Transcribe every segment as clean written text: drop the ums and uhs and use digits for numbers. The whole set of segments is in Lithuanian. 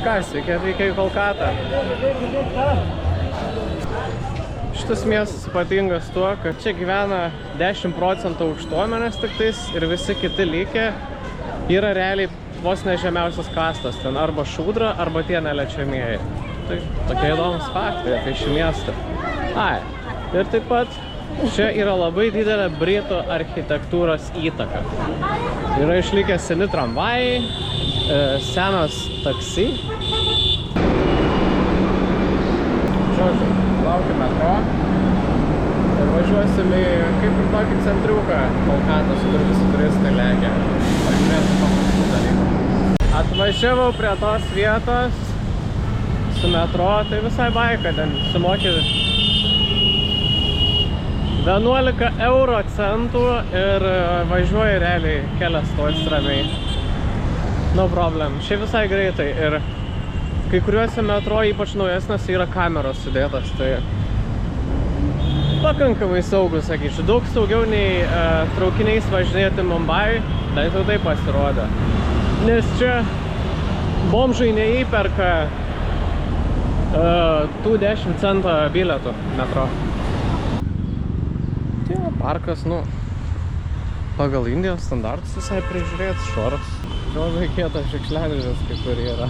Ką, sveiki atvykę į Kolkatą. Šitas miestas ypatingas tuo, kad čia gyvena 10% aukštuomenės tiktais ir visi kiti likę yra realiai vos ne žemiausias kastas. Ten arba šūdra, arba tie neliečiamieji. Tai tokie įdomus faktai apie šį miestą. Ir taip pat čia yra labai didelė britų architektūros įtaka. Yra išlikę seni tramvajai, senas taksi. Žodžiu, laukiame metro ir važiuosim į kaip ir tokį centriuką Kolkatos, kur visi turistai lekia. Pažiūrėsim paprastų dalykų. Atvažiavau prie tos vietos su metro, tai visai baika, ten sumoki 11 euro centų ir važiuoji realiai kelias stojus ramiai. No problem. Šiaip visai greitai ir kai kuriuose metro, ypač naujesnės, yra kameros sudėtas, tai pakankamai saugus, sakyčiau. Daug saugiau nei traukiniais važinėti Mumbai, bent jau tai pasirodė. Nes čia bomžai neįperka tų 10 centų bilietų metro. Parkas, pagal Indijos standartus visai prižiūrėtas, švaras. Labai kietas šiukšliadėžės, kaip ir yra.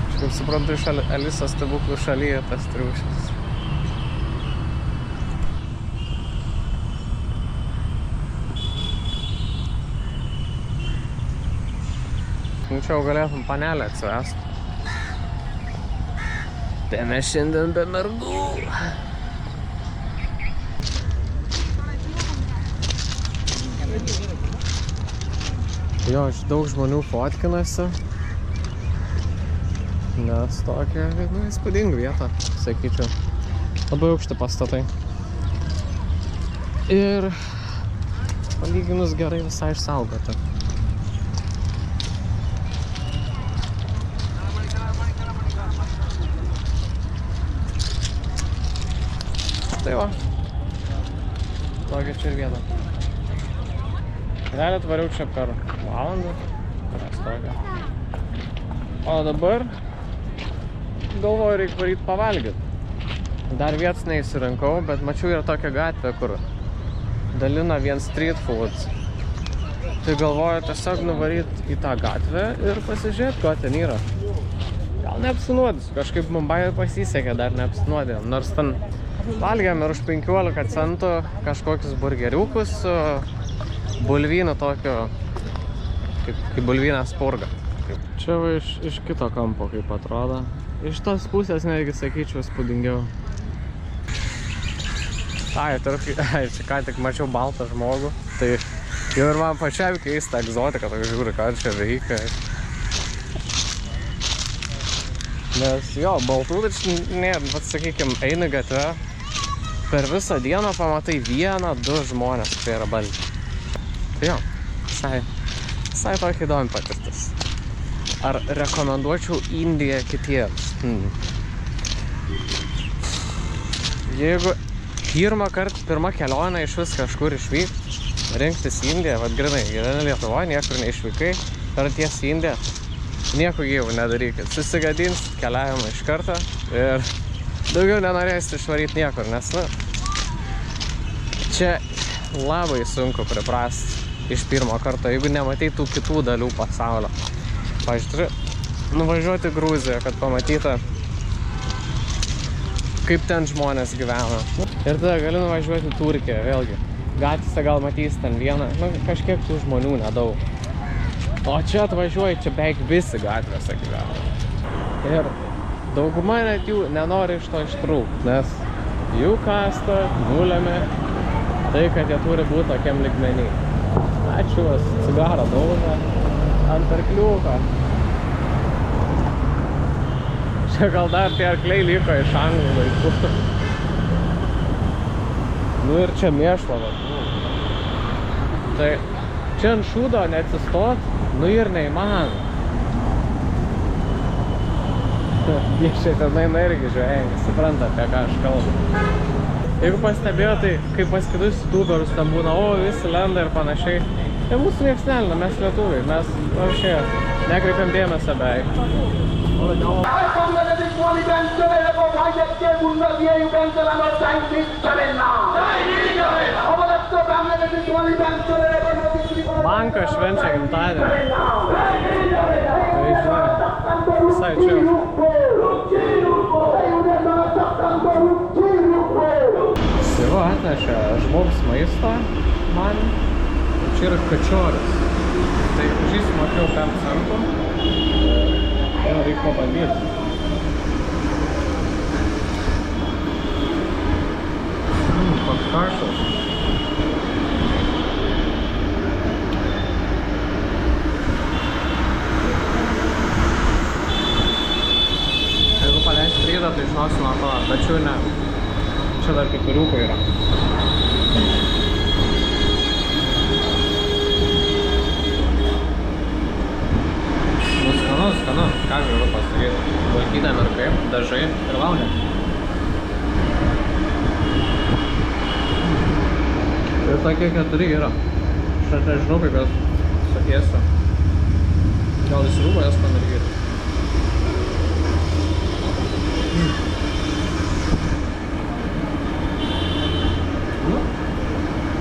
Aš kaip suprantu, iš Alisos stebuklų šalyje tas triušis. Čia jau galėtum panelę atsivesti. Tai mes šiandien be mergų. Jo, daug žmonių fotkinasi, nes tokia, įspūdinga vieta, sakyčiau. Labai aukšti pastatai. Ir palyginus gerai visai išsaugoti. Tai va, tokia čia ir vieta. Realiai atvariau čia per valandą, tokia. O dabar galvoju, reikia varyti pavalgyti. Dar vietos neįsirinkau, bet mačiau yra tokia gatvė, kur dalina vien street foods. Tai galvoju tiesiog nuvaryti į tą gatvę ir pasižiūrėti, ko ten yra. Gal neapsinuodysiu, kažkaip Mumbai pasisekė, dar neapsinuodėjom. Nors ten valgėm ir už 15 centų kažkokius burgeriukus su bulvynu tokio, kaip bulvynės purga. Čia va iš kito kampo kaip atrodo. Iš tos pusės netgi sakyčiau spūdingiau. Čia ką tik mačiau baltą žmogų. Tai jau ir man pačiam keista egzotika, tokia žiūri, ką čia veikia. Nes jo, baltų, bet sakykim, eini gatve, per visą dieną pamatai 1-2 žmonės, kurie yra balti. Tai jo, visai tokia įdomi patirtis. Ar rekomenduočiau Indiją kitiems? Jeigu pirma kelionė iš vis kažkur išvykti, rinktis Indiją, vat grinai, gyveni Lietuvoje, niekur neišvykai, per ties į Indiją, nieko gyvų nedarykit. Susigadins keliavimą iš karto ir daugiau nenorėsite išvaryti niekur, nes čia labai sunku priprasti iš pirmo karto, jeigu nematai tų kitų dalių pasaulio. Pavyzdžiui, nuvažiuoti į Gruziją, kad pamatyta, kaip ten žmonės gyvena. Ir tada gali nuvažiuoti į Turkiją, vėlgi. Gatvėse gal matys ten vieną, kažkiek tų žmonių nedaug. O čia atvažiuoji, čia beveik visi gatvėse gyvena. Ir dauguma net jų nenori iš to ištrūkti, nes jų kasta nulėmė tai, kad jie turi būti tokiam lygmenį. Ačiū, cigarą daužą ant arkliuko. Čia gal dar tie arkliai liko iš anglų laikų. Ir čia mėšlo. Tai čia ant šūdo neatsistot, ir neįmanoma. Jie čia tenai irgi žiūrėjai, supranta, apie ką aš kalbu. Jeigu pastebėjo, tai kaip pas kitus youtuberus ten būna, visi lenda ir panašiai. Tai mūsų nieks nelina, mes lietuviai, mes nekreipiam dėmesio beveik. Bankas švenčia gimtadienį. Tai žinai, visai čia. Tai va, atnešė žmogus maisto man. Čia yra kačioris. Tai pažįstu, mokėjau 5 centų. Ir reikia pabandyti. Koks karštas. Jeigu paleisi rydą, tai žinosiu nuo to, tačiau ne. Čia dar pipiriukų yra. Skanu, ką galiu pasakyti. Valgydė mirkai, dažai ir valgė. Ir tokie 4 yra. Aš net nežinau, kaip jas sakysiu. Gal įsirūbo jas pamirgyti.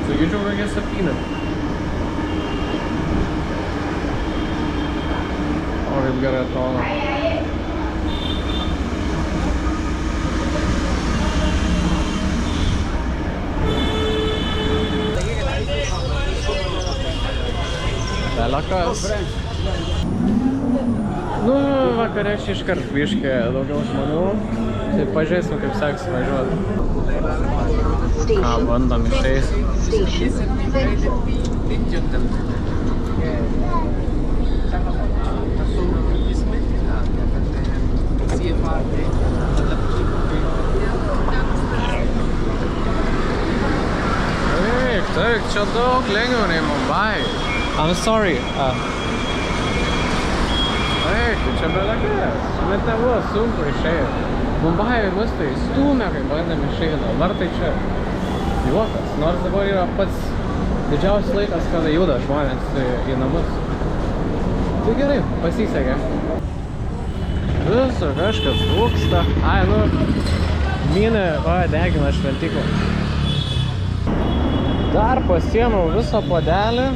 Sakyčiau, kokie 7. O, kaip gerai atrodo. Telekas. Nu, vakare iškart biškė daugiau žmonių. Tai pažiūrėsim, kaip seksis važiuoti. Ką, bandom išeis. Taip, čia daug lengviau nei Mumbai. I'm sorry. Taip, čia belekas. Net nebuvo sunku išeiti. Mumbai mus tai stūmė, kai bandėm išeiti. Dabar tai čia juokas. Nors dabar yra pats didžiausias laikas, kada juda žmonės į namus. Tai gerai, pasisekė. Viso kažkas trūksta. Ai, nu, mynė, degina šventiklą. Dar pasiėmiau visą puodelį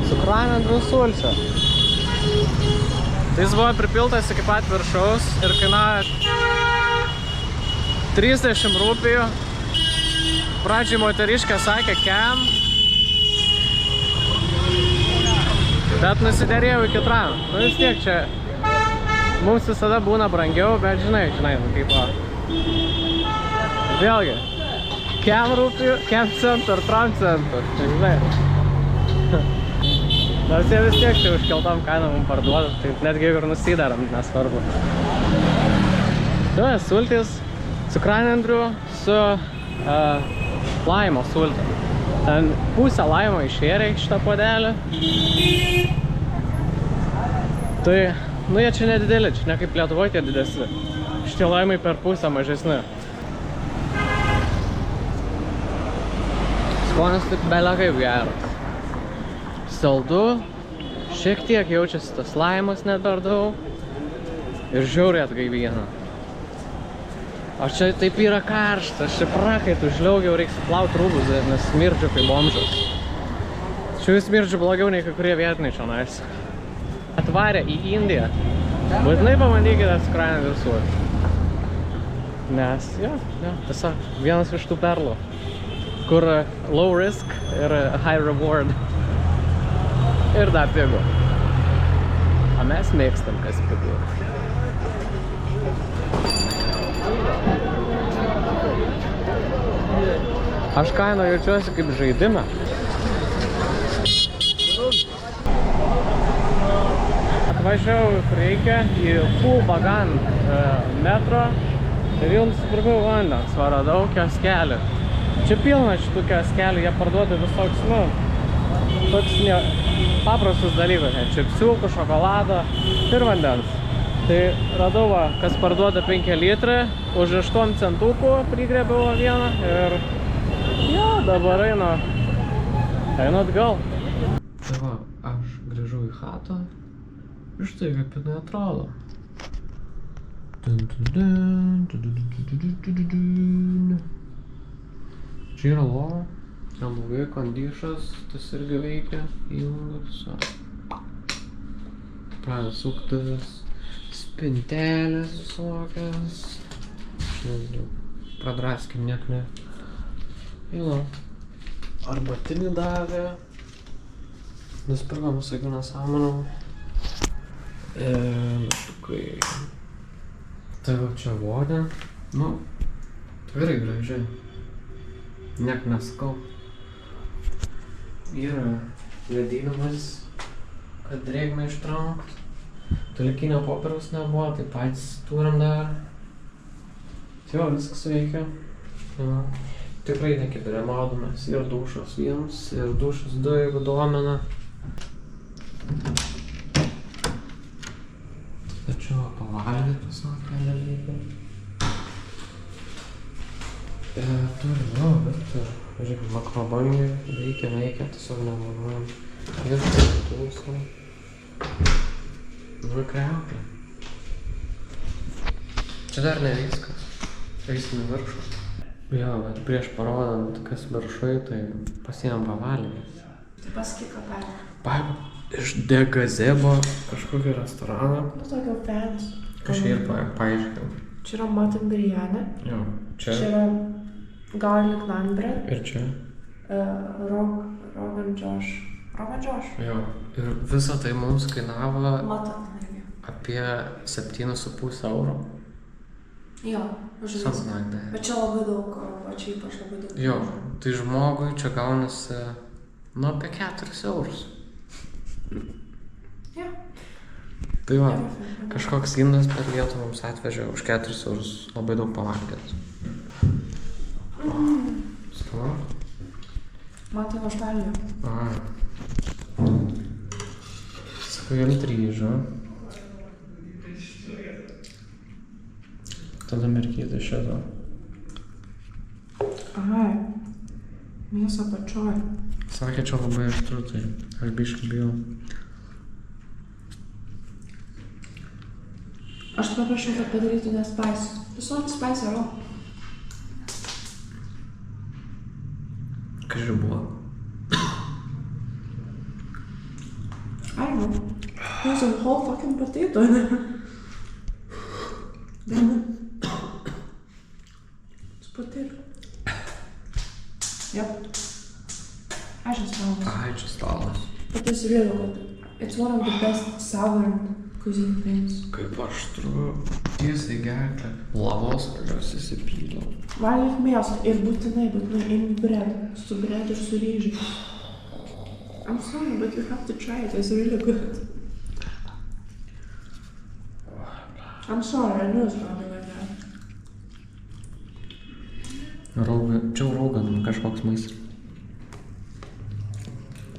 cukranendrių sulčio. Tai jis buvo pripiltas iki pat viršaus ir kainavo 30 rupijų. Pradžiai moteriškė sakė kem, bet nusiderėjau iki tran. Nu vis tiek čia mums visada būna brangiau, bet žinai, kaip o. Vėlgi. Kem rūpijų, kem centų ar tram centų, žinai. Nors jie vis tiek čia užkeltom kainom mums parduoda, tai netgi ir nusidaram, nesvarbu. Tai sultis, cukranendrių su laimo sultė. Ten pusę laimo išėrė šitą puodelį. Tai, nu jie čia nedideli, čia ne kaip Lietuvoje tie didesni. Šitie laimai per pusę mažesni. Skonis tik belė kaip geras. Saldu, šiek tiek jaučiasi tas laimas net per daug ir žiauriai atgaivina. O čia taip yra karšta, aš čia prakaitų žliaugiau, reiks plaut rūbus, nes smirdžiu kaip bomžas. Čia vis smirdžiu blogiau nei kai kurie vietiniai čionais. Atvarė į Indiją. Būtinai pabandykite cukranendrių sultį. Nes, tiesiog vienas iš tų perlų. Kur low risk ir high reward. Ir dar pigu. O mes mėgstam, kas pigu. Aš kaino jaučiuosi kaip žaidime. Atvažiavau į Freikę į Full Bagan metro ir jau nusipirkau vandens, radau kioskelį. Čia pilna šitų kioskelių, jie parduoda visoks, nu, toks paprastus dalykus, čipsiukų, šokolado ir vandens. Tai radau, kas parduoda 5 litrą, už 8 centukų prigrėbiau vieną ir jo, dabar einu atgal. Tai va, aš grįžau į chatą ir štai kaip jinai atrodo. Čia yra lova, neblogai kondišas, tas irgi veikia, įjungia visą. Pradeda suktis, spintelės visokias. Nežinau, pradraskim niek ne. Įlo, arbatinį davė. Nusipirkom visokių nesąmonų. Meštukai. Tai va čia vonia. Nu, tikrai gražiai. Niek nesakau. Yra ledinimas, kad drėgmę ištraukt. Tolikinio popieriaus nebuvo, tai patys turim dar. Tai jo, viskas veikia. Ja. Tikrai nekitare maudomės. Ir dušas 1, ir dušas 2, jeigu domina. Tačiau pavalgyti visokie dalykai. Turi, nu, bet, žiūrėk, makrobangiai veikia, tiesiog nevaluojam. Ir tūsą. Nu, kriauklė. Čia dar ne viskas. Eisim į viršų. Jo, bet prieš parodant, kas viršui, tai pasiėmėm pavalgyti. Tai pasakyk, ką paėmė. Paėmėm iš De Gazebo kažkokį restoraną. Nu, tokio fans. Kažkai ir paaiškiau. Čia yra mutton biryani. Jo, čia. Čia yra garlic naan bread. Ir čia. Rogan Josh. Rogan Josh? Jo, ir visą tai mums kainavo Mutton irgi. apie 7,5 eurų. Jo, žuvis. Something. Bet čia labai daug, o čia ypač labai daug. Jo, tai žmogui čia gaunasi, nu, apie 4 eurus. Jo. Tai va, kažkoks indas per Lietuvą mums atvežė už 4 eurus labai daug pavalgyti. Skanu? Man tai nostalgija. Aha. Sakau, imt ryžą. Tada merkyti šitą. Aha, mėsą pačioj. Sakė, čia labai aštru, tai aš biškį bijau. Aš paprašiau, kad padarytų nespicy. Tiesiog spicy yra. Kas čia buvo? I don't know. There's a whole fucking potato in there. Damn it. It's potato. Yep. I just found this. Ai, čia stalas. But it's really good. It's one of the best southern cuisine things. Kaip aštru. Tiesiai gerklę. Lavos valios įsipyliau. Valgyk mėsą ir būtinai imk bread. Su bread ir su ryžiais. I'm sorry, but you have to try it. It's really good. I'm sorry, I knew it's gonna be like that. Čia raugan kažkoks maistas.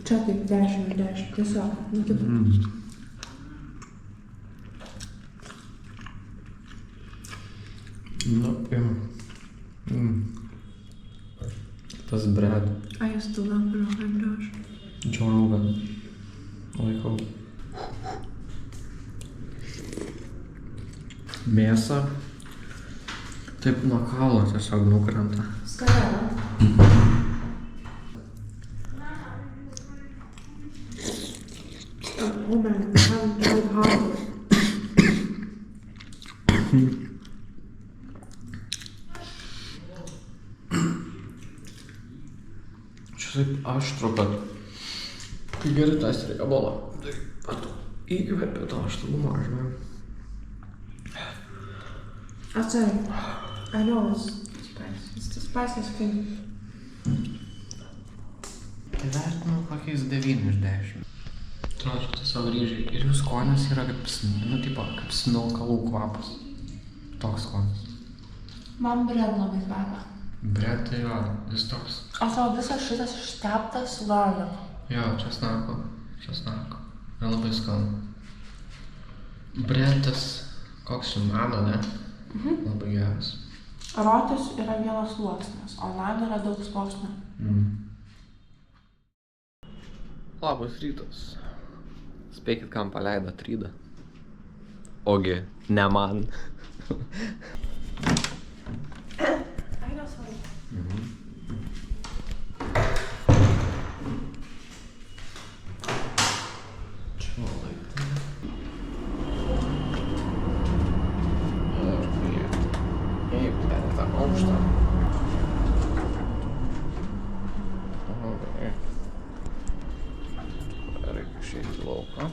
Čia taip 10/10. Tiesiog. Nu, taip. Nu, tas bread. I used to love Rogan Josh. Joe Rogan. Laikau. Mėsa. Taip nuo kaulo tiesiog nukrenta. Skaniai. Oh man, I haven't tried hardwood. Čia taip aštru, bet kai geri tas riebalą, tai įkvėpiu tą aštrumą, žinai. I'll tell you. I know it's spicy. It's the spiciest thing. Įvertinu kokiais 9/10. Atrodo, čia tiesiog ryžiai. Ir jų skonis yra kaip, nu, tipo, kaip smilkalų kvapas. Toks skonis. Man bread labai kvepia. Bread tai jo, jis toks. O tavo visas šitas išteptas su garlic. Jo, česnako. Ir labai skanu. Bredas, koks čia nano, ne? Labai geras. Rotis yra vienas sluoksnis, o nan yra daug sluoksnių. Labas rytas. Spėkit, kam paleido trydą. Ogi, ne man. Ai, nesvarbu. Čia laiptai. Kaip ten tą aukštą. Reikia išeiti į lauką.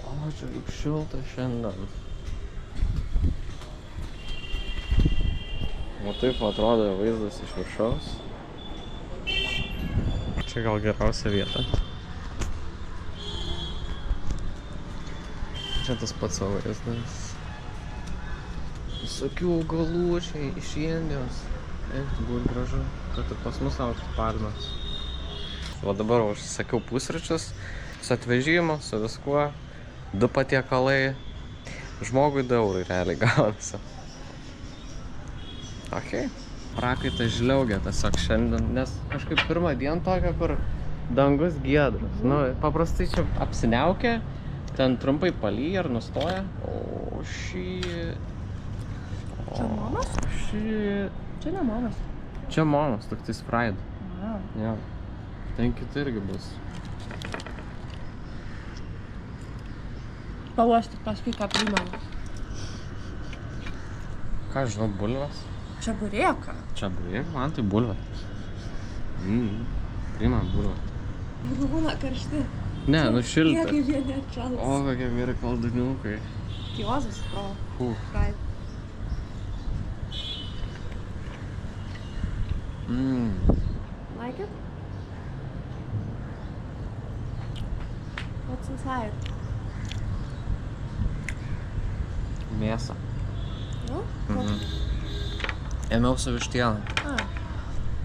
O, čia kaip šilta šiandien. O taip atrodo vaizdas iš viršaus. Čia gal geriausia vieta. Čia tas pats vaizdas. Visokių augalų čia iš Indijos. Eik, būt gražu. Kad ir pas mus aukštas palmes. O dabar užsisakiau pusryčius su atvežimu, su viskuo. 2 patiekalai. Žmogui 2 eurai realiai gaunasi. Okei. Prakaitas žliaugia tiesiog šiandien, nes kažkaip pirmą dieną tokia, kur dangus giedras. Nu, paprastai čia apsiniaukia, ten trumpai palyja ir nustoja. O, Čia Momas? Čia ne Momas. Čia Momas, tik tais Friday. Wow. Jo. Ten kiti irgi bus. Pavosti paskui ką primena. Ką žinau, bulves? Čia burėka. Čia bulvės, man tai bulvė. Priimam bulvę. Būna karšti. Ne, nu šilta. Kaip jie neatšals. O, kokie geri kolduniukai. Kiozas, pro. Right. Like it? What's inside? Mėsa. No? Ėmiausi vištieną.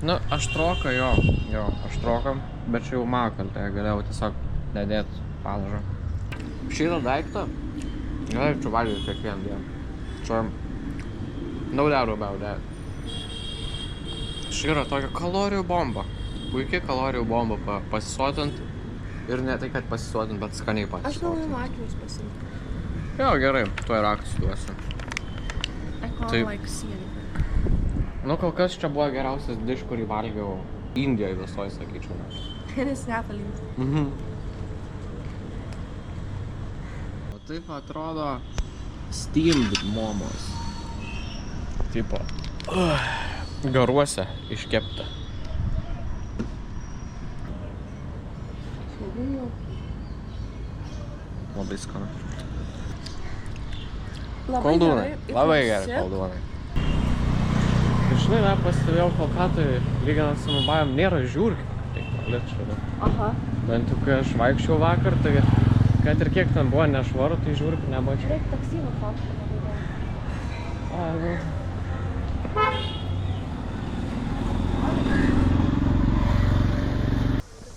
Nu, aštroka jo, aštroka, bet čia jau mano kaltė, galėjau tiesiog nedėti padažą. Šitą daiktą galėčiau valgyti kiekvieną dieną. Čia no doubt about that. Ši yra tokia kalorijų bomba. Puikiai kalorijų bomba pasisotint. Ir ne tai, kad pasisotint, bet skaniai Aš pasisotint. noriu akinius pasimti. Jo, gerai, tuoj raktus duosiu. I can't Taip. like see anything. Nu, kol kas čia buvo geriausias dish, kurį valgiau Indijoje visoje, sakyčiau. And it's Napoli. O taip atrodo steamed momos. Tipo, garuose iškepta. Labai skanu. Koldūnai. Labai gerai koldūnai. Žinai, dar pastebėjau Kolkatoj, lyginant su Mumbajem, nėra žiūrkių. Taip, literally. Aha. Bent jau kai aš vaikščiau vakar, tai kad ir kiek ten buvo nešvaru, tai žiūrkių nemačiau. Reik taksi nufotkinti labai gerai.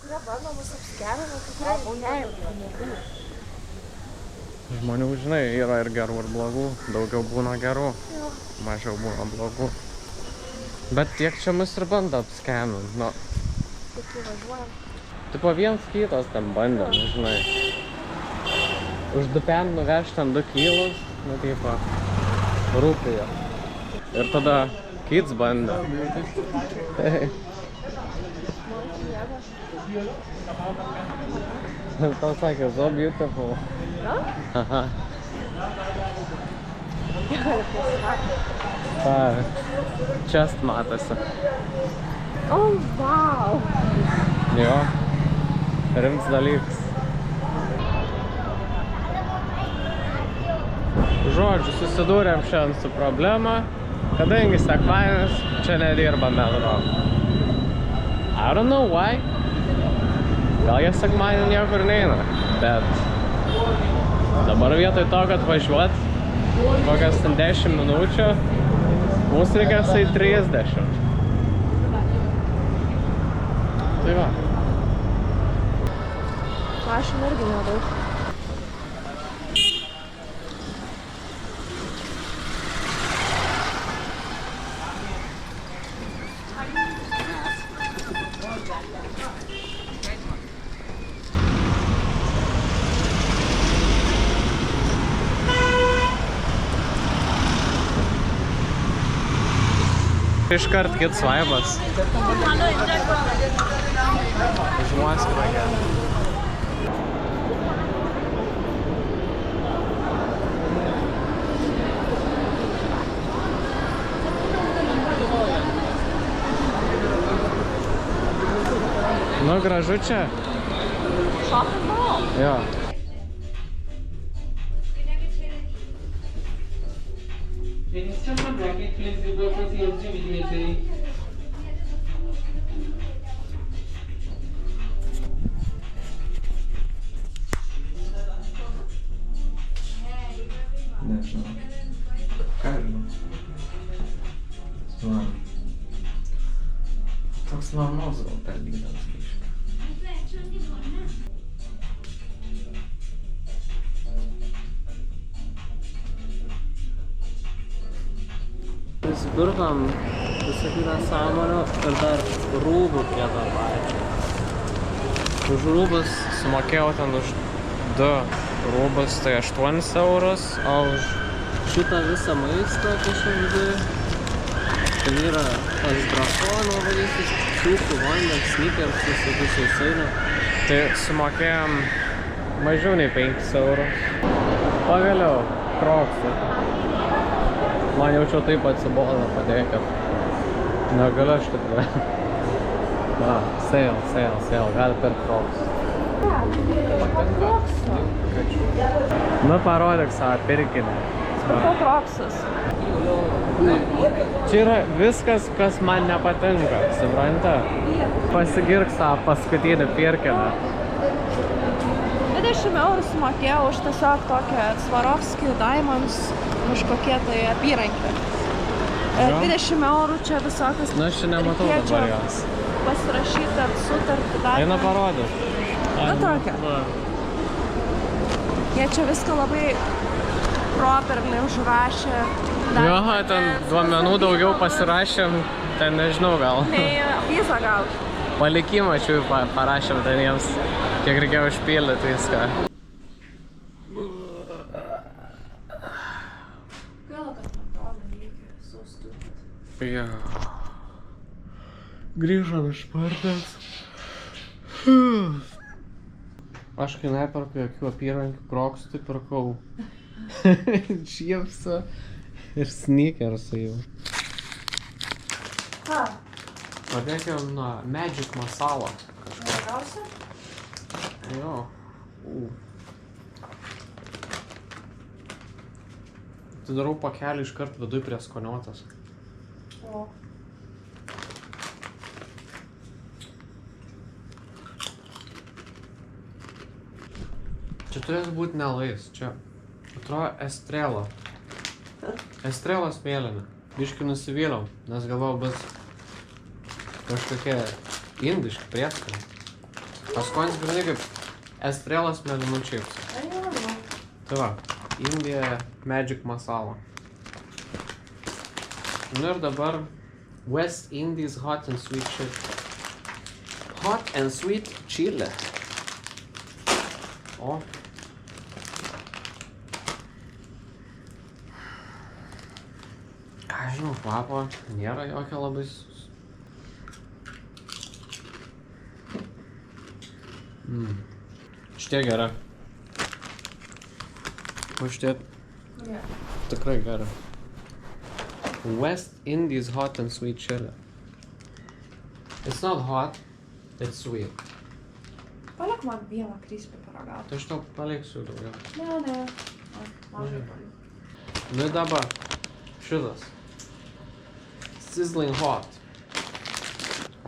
Kurie bando mus apskevina, kurie ne. Žmonių, žinai, yra ir gerų, ir blogų. Daugiau būna gerų, mažiau būna blogų. Bet tiek čia mus ir bando apskemint, nu. Tik įvažiuojam. Tipo viens kitas ten bandė, nu, žinai. Už dupen nuvežti ten 2 kilus, nu, tipo, rūpėjo. Ir tada kids bandė. Tau sakė, so beautiful. Ja? Aha. Chest matosi. Oh, wow. Jo, rimts dalykas. Žodžiu, susidūrėm šiandien su problema, kadangi sekmadienis čia nedirba metro. I don't know why. Gal jie sekmadienį niekur neina, bet dabar vietoj to, kad važiuot kokias 10 minučių, mums reikės į 30. Tai va. Mašinų irgi nedaug. Iškart kits vaibas. Žmonės yra gerai. Nu, gražu čia. Shopping mall. Jo. Nežinau. Ką žinau? Toks normalus gal per lydas biškai. Nusipirkom visokių nesąmonių ir dar rūbų prie to pačio. Už rūbus sumokėjau ten už 2 rūbus, tai 8 eurus, o už šitą visą maistą kažkaip tai yra tas drakono valystys, čiūkų, vandens, sneakers, visokių sausainių. Tai sumokėjom mažiau nei 5 eurus. Pagaliau, kroksai. Man jaučiau taip atsibodo padėkit. Negaliu aš tikrai. Va, sale, gali per kroksai. Nu, parodyk savo pirkinį. Pirkau kroksus. Čia yra viskas, kas man nepatinka, supranta? Pasigirk savo paskutinį pirkinį. 20 eurų sumokėjau už tiesiog tokią Swarovski Diamonds kažkokie tai apyrankį. 20 eurų čia visokius... Na, aš čia nematau dabar jos. Pasirašyti ar sutartį dar. Eina parodyk. Na tokia. Jie čia viską labai properly užrašė. Jo, ten duomenų daugiau pasirašėm, ten nežinau gal. Nei vizą gal. Palikimą čia parašėm ten jiems, kiek reikėjo užpildyti viską. Gaila, kad man to nereikia, so stupid. Jo. Grįžom iš partės. Aš kai neperku jokių apyrankių kroksų, tai pirkau čipsą ir sneakersą jau. Ką? Pradėkime nuo Magic Masala. Geriausia? Jo. Atidarau pakelį iškart viduj prie skoniotas. O. Čia turės būti nelais, čia atrodo Estrela. Estrelos mėlyna. Biškį nusivyliau, nes galvojau bus kažkokie indiški prieskoniai. O skonis grynai kaip Estrelos mėlynų čipsų. Tai va, Indija Magic Masala. Nu ir dabar West Indies Hot and Sweet Chili. Hot and Sweet Chili. O. Ką žinau, kvapo nėra jokio labai... Šitie gera. O šitie tikrai gera. West Indies Hot and Sweet Chili. It's not hot, it's sweet. Palik man vieną krispį paragauti. Tai aš tau paliksiu daugiau. Ne. Mažai palik. Nu ir dabar šitas. Sizzling Hot.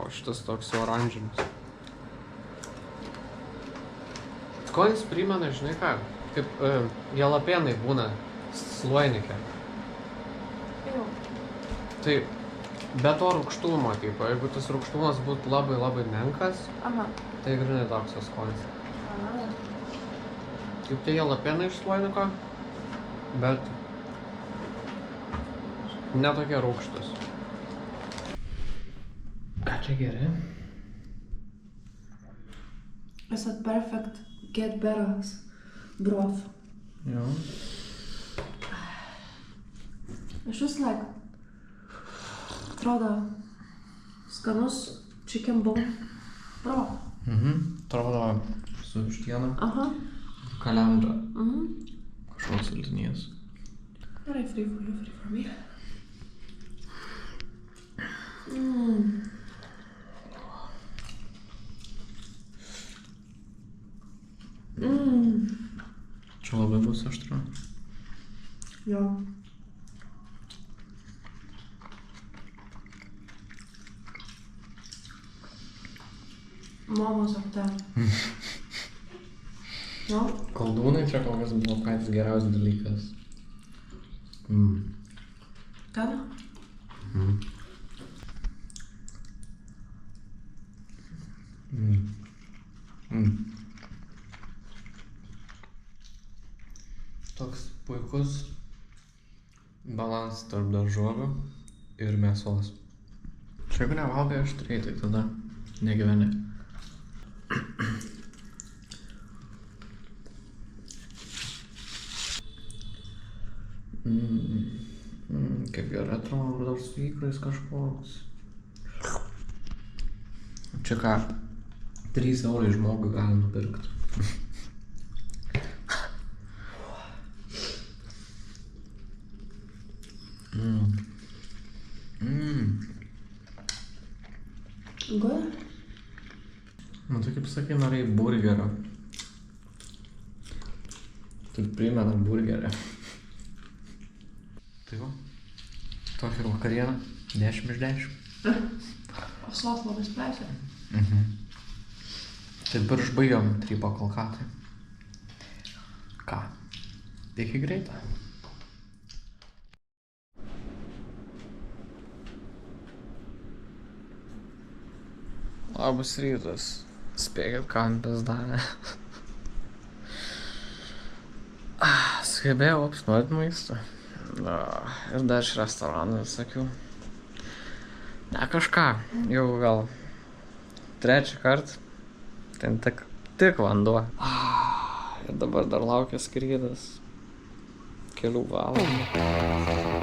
O šitas toks oranžinis. Skonis primena, žinai ką, kaip jalapėnai būna sloinike. Tai be to rūgštumo, tipo, jeigu tas rūgštumas būtų labai menkas, tai grinai toks skonis. Kaip tie jalapėnai iš sloiniko, bet netokie rūgštus. Ką čia geri? It's a perfect get better broth. Jo. It's just like Atrodo skanus chicken bone. Pro. Atrodo su vištiena. Aha. Kalendra. Kažkoks saldinys. Gerai, free for you, free for me. Čia labai bus aštru. Jo. Mamos apte. No? Koldūnai čia kol kas buvo patys geriausias dalykas. Ten? Toks puikus balansas tarp daržovių ir mėsos. Čia jeigu nevalgai aštriai, tai tada negyveni. Kaip gerai atrodo, dar su ikrais kažkoks. Čia ką, 3 eurai žmogui gali nupirkti. Good? Nu tai kaip sakai, norėjai burgerio. Tai primena burgerį. Tai va, tokia ir vakariena, 10 iš 10. O sos labai spręsia. Taip ir išbaigiam trypą kol ką tai. Ką? Iki greitą. Labas rytas. Spėkit, ką ant pizdanė. Sugebėjau apsnuoti maistą. Ir dar iš restorano sakiau. Ne kažką, jau gal 3 kartą. Ten tik vanduo. Ir dabar dar laukia skrydis kelių valandų.